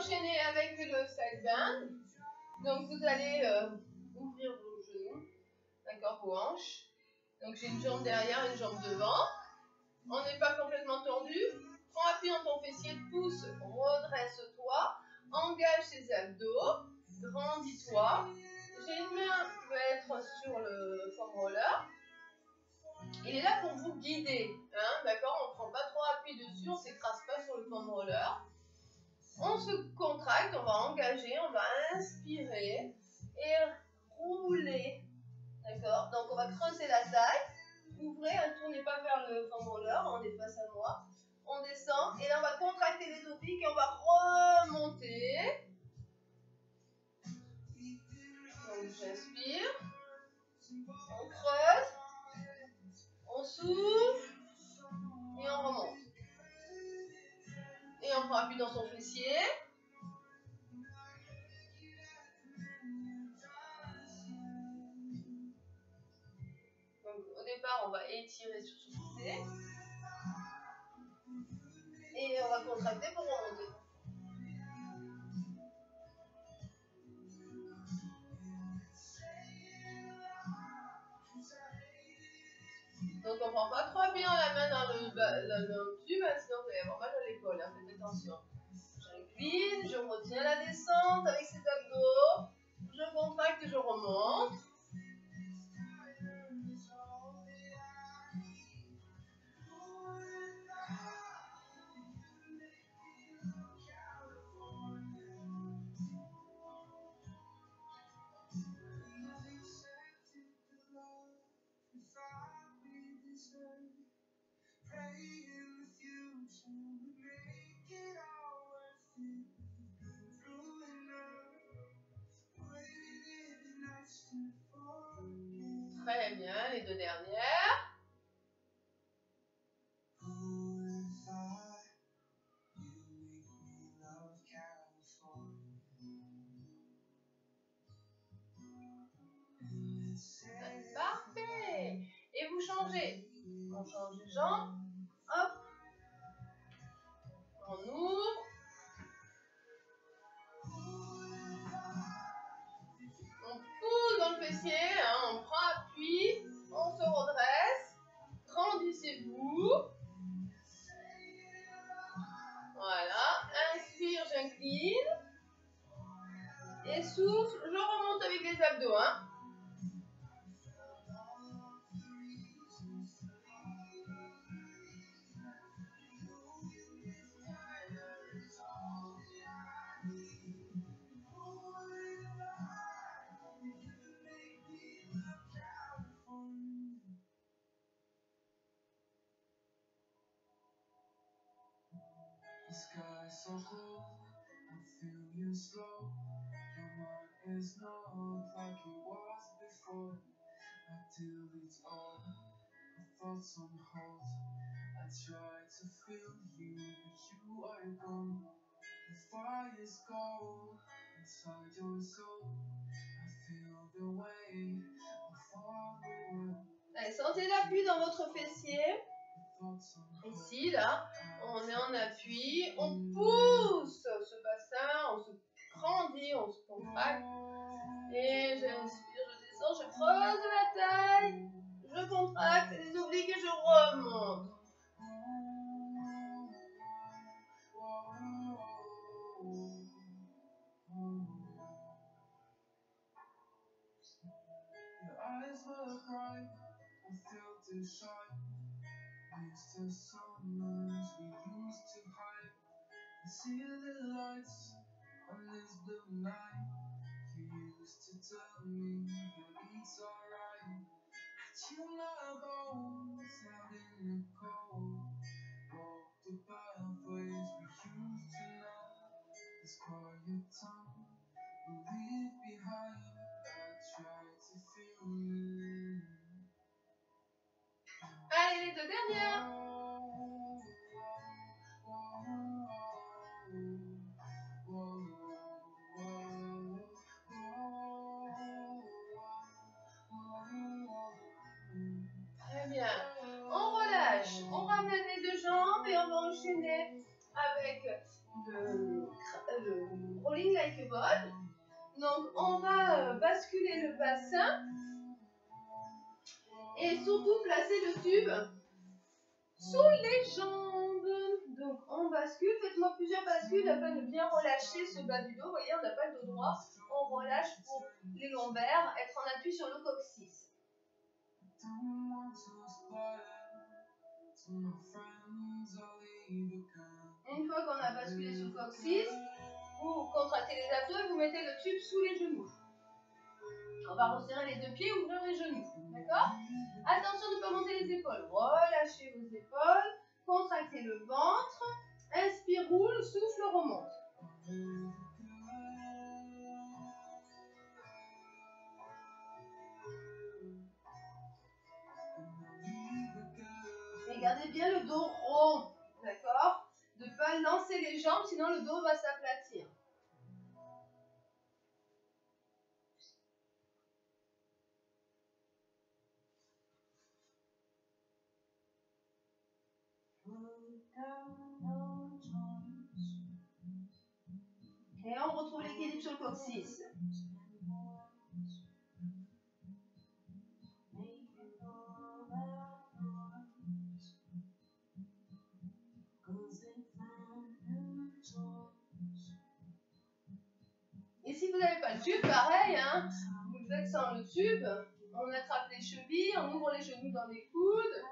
enchaîner avec le side bend. Donc vous allez ouvrir vos genoux, d'accord, vos hanches. Donc j'ai une jambe derrière, une jambe devant. On n'est pas complètement tordu. Prends appui dans ton fessier, pousse, redresse-toi, engage tes abdos, grandis-toi. J'ai une main qui va être sur le foam roller. Il est là pour vous guider, hein, d'accord? On ne prend pas trop appui dessus, on ne s'écrase pas sur le foam roller. On se contracte, on va engager, on va inspirer et rouler, d'accord? Donc on va creuser la taille, ouvrez, ne tournez pas vers le foam roller, on est face à moi. On descend et là on va contracter les obliques et on va remonter. Donc j'inspire, on creuse, on souffle et on remonte. Et on prend appui dans son fessier. Donc au départ on va étirer sur ce côté. Et on va contracter pour remonter. Donc on ne prend pas trop appui dans la main dans le tube, sinon vous allez avoir mal à l'épaule, hein, faites attention. J'incline, je retiens la descente avec ces abdos, je contracte et je remonte. Très bien, les deux dernières. Parfait. Et vous changez. On change de jambe. Hop. On ouvre. On pousse dans le fessier. Hein, on prend appui. On se redresse. Grandissez-vous. Voilà. Inspire, j'incline. Et souffle. Je remonte avec les abdos. Hein. The sky so cold, I feel you slow. Your mind is not like it was before. Until it's all, my thoughts on hold. I try to feel you, but you are gone. The fire's cold inside your soul. I feel the weight of all the world. Allez, sentez l'appui dans votre fessier. Ici, là, on est en appui, on pousse ce bassin, on se grandit, on se contracte. Et j'inspire, je descends, je creuse la taille, je contracte les obliques et je remonte. It's the summers we used to hide. I see the lights on this blue night. You used to tell me that it's alright. I chill my bones out in the cold. Walk the pathways we used to know. This quiet time we leave behind. I try to feel you. Allez, les deux dernières. Très bien. On relâche. On ramène les deux jambes et on va enchaîner avec le rolling like a ball. Donc on va basculer le bassin et surtout placer le tube sous les jambes. Donc on bascule, faites-moi plusieurs bascules afin de bien relâcher ce bas du dos. Vous voyez, on n'a pas le dos droit, on relâche pour les lombaires, être en appui sur le coccyx. Une fois qu'on a basculé sur le coccyx, vous contractez les abdos et vous mettez le tube sous les genoux. On va resserrer les deux pieds, ouvrir les genoux. D'accord? Attention de ne pas monter les épaules. Relâchez vos épaules, contractez le ventre. Inspire, roule, souffle, remonte. Et gardez bien le dos rond. D'accord? De ne pas lancer les jambes, sinon le dos va s'aplatir. Et on retrouve l'équilibre sur le coccyx. Et si vous n'avez pas le tube, pareil, hein, vous le faites sans le tube. On attrape les chevilles, on ouvre les genoux dans les coudes.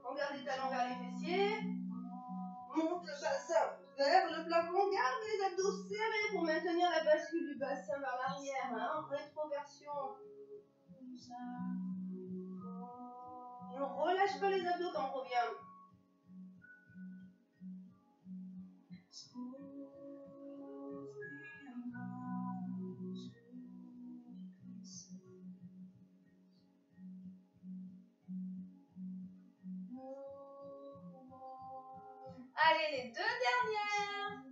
On garde les talons vers les fessiers. Monte le bassin vers le plafond. Garde les abdos serrés pour maintenir la bascule du bassin vers l'arrière. Hein, rétroversion. On ne relâche pas les abdos quand on revient. Allez, les deux dernières.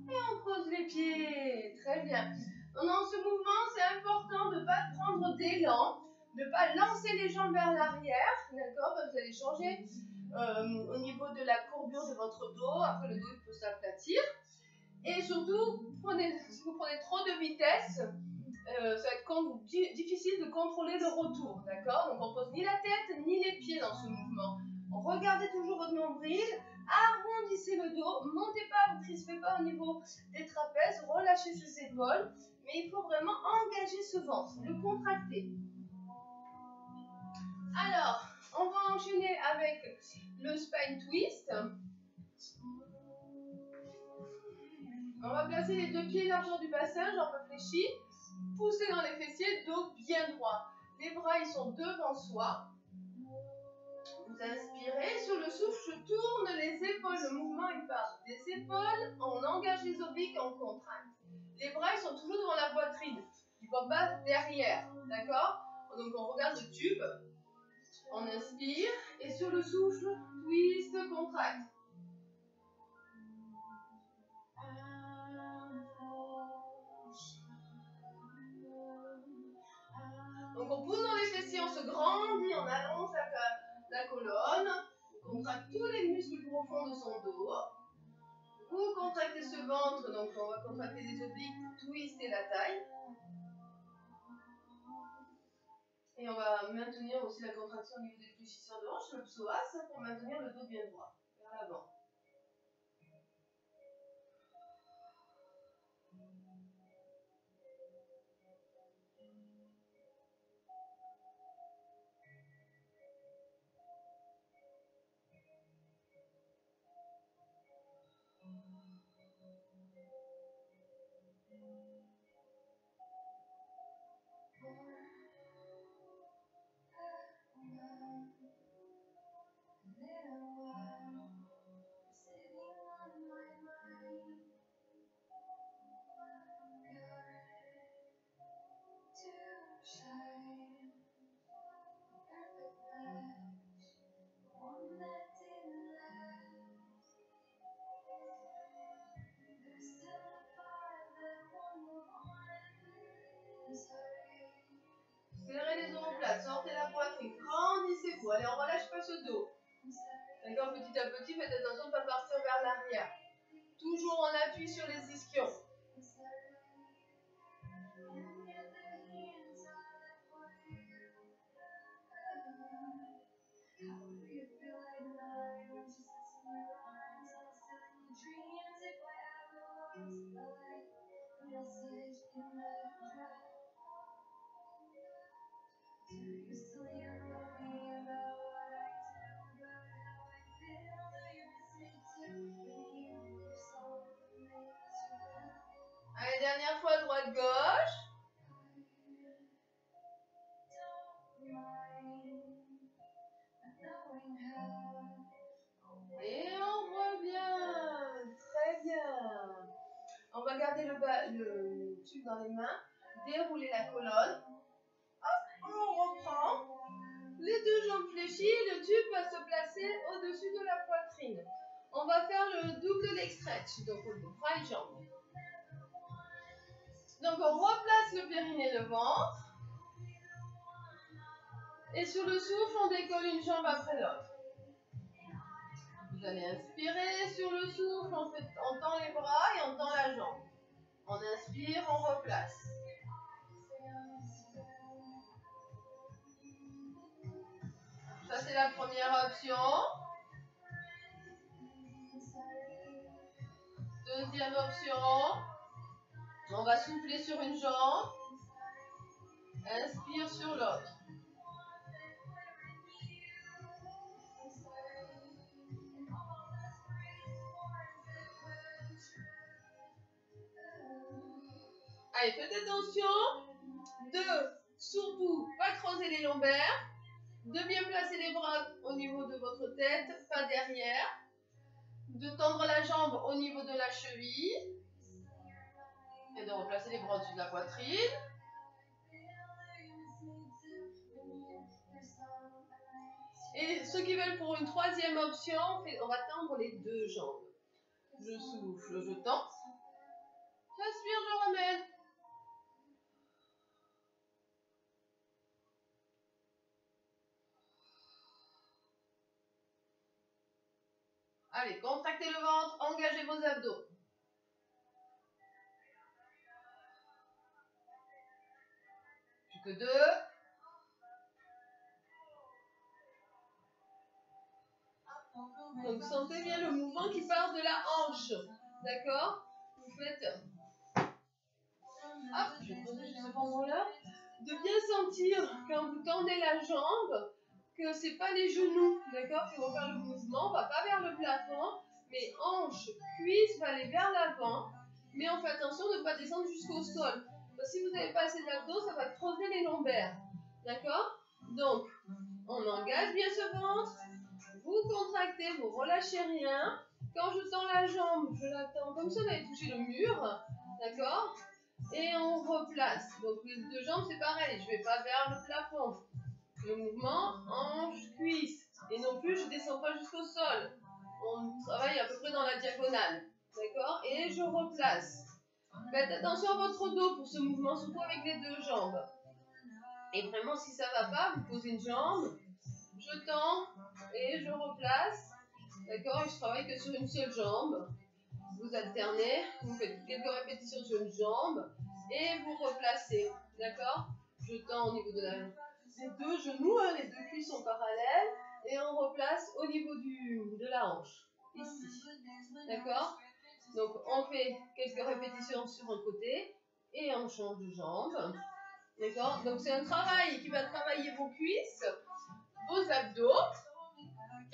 Et on pose les pieds. Très bien. Dans ce mouvement, c'est important de ne pas prendre d'élan, de ne pas lancer les jambes vers l'arrière. D'accord? Vous allez changer au niveau de la courbure de votre dos. Après, le dos peut s'aplatir. Et surtout, si vous prenez trop de vitesse, ça va être difficile de contrôler le retour. D'accord? Donc, on ne pose ni la tête ni les pieds dans ce mouvement. Regardez toujours votre nombril. Arrondissez le dos, montez pas, ne crispez pas au niveau des trapèzes, relâchez ses épaules, mais il faut vraiment engager ce ventre, le contracter. Alors, on va enchaîner avec le spine twist. On va placer les deux pieds largeur du bassin, jambes fléchies, pousser dans les fessiers, dos bien droit. Les bras ils sont devant soi. Vous inspirez, sur le souffle, je tourne les épaules, le mouvement il part des épaules, on engage les obliques, on contracte. Les bras ils sont toujours devant la poitrine, ils ne vont pas derrière, d'accord? Donc on regarde le tube, on inspire, et sur le souffle, twist, contracte. Donc on pousse dans les fessiers, on se grandit, on allonge la colonne, on contracte tous les muscles profonds de son dos. Vous contractez ce ventre, donc on va contracter les obliques, twister la taille. Et on va maintenir aussi la contraction au niveau des fléchisseurs de hanche, le psoas, pour maintenir le dos bien droit, vers l'avant. omoplate, sortez la poitrine, grandissez-vous. Allez, on relâche pas ce dos. D'accord, petit à petit, faites attention de ne pas partir vers l'arrière. Toujours en appui sur les ischions. Allez, dernière fois, droite-gauche. Et on revient. Très bien. On va garder le tube dans les mains. Dérouler la colonne. Hop, on reprend. Les deux jambes fléchies. Le tube va se placer au-dessus de la poitrine. On va faire le double leg stretch. Donc, on bras et jambes. Donc, on replace le périnée et le ventre. Et sur le souffle, on décolle une jambe après l'autre. Vous allez inspirer sur le souffle, on tend les bras et on tend la jambe. On inspire, on replace. Ça, c'est la première option. Deuxième option. On va souffler sur une jambe. Inspire sur l'autre. Allez, faites attention de surtout pas creuser les lombaires, de bien placer les bras au niveau de votre tête, pas derrière, de tendre la jambe au niveau de la cheville et de replacer les bras au-dessus de la poitrine. Et ceux qui veulent pour une troisième option, on va tendre les deux jambes. Je souffle, je tends. J'inspire, je ramène. Allez, contractez le ventre, engagez vos abdos. Plus que deux. Donc, sentez bien le mouvement qui part de la hanche. D'accord? Vous faites... Hop, je vais poser juste ce moment-là. De bien sentir, quand vous tendez la jambe, que ce n'est pas les genoux, d'accord, qui vont faire le mouvement. On ne va pas vers le plafond, mais hanche, cuisse va aller vers l'avant. Mais on fait attention de ne pas descendre jusqu'au sol. Parce que si vous n'avez pas assez d'abdos, ça va creuser les lombaires. D'accord? Donc, on engage bien ce ventre. Vous contractez, vous relâchez rien. Quand je tends la jambe, je la tends comme si on avait touché le mur. D'accord? Et on replace. Donc les deux jambes, c'est pareil. Je ne vais pas vers le plafond. Le mouvement, hanche, cuisse. Et non plus, je ne descends pas jusqu'au sol. On travaille à peu près dans la diagonale. D'accord? Et je replace. Faites attention à votre dos pour ce mouvement, surtout avec les deux jambes. Et vraiment, si ça ne va pas, vous posez une jambe. Je tends et je replace. D'accord? Et je travaille que sur une seule jambe. Vous alternez, vous faites quelques répétitions sur une jambe et vous replacez. D'accord? Je tends au niveau des deux genoux, hein, les deux cuisses sont parallèles et on replace au niveau de la hanche. Ici. D'accord? Donc on fait quelques répétitions sur un côté et on change de jambe. D'accord? Donc c'est un travail qui va travailler vos cuisses, vos abdos.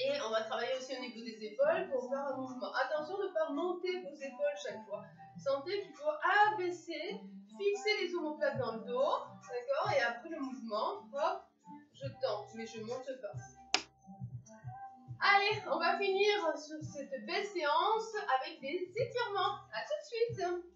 Et on va travailler aussi au niveau des épaules pour faire un mouvement. Attention de ne pas monter vos épaules chaque fois. Sentez qu'il faut abaisser, fixer les omoplates dans le dos. D'accord? Et après le mouvement, hop, je tends, mais je ne monte pas. Allez, on va finir sur cette belle séance avec des étirements. À tout de suite.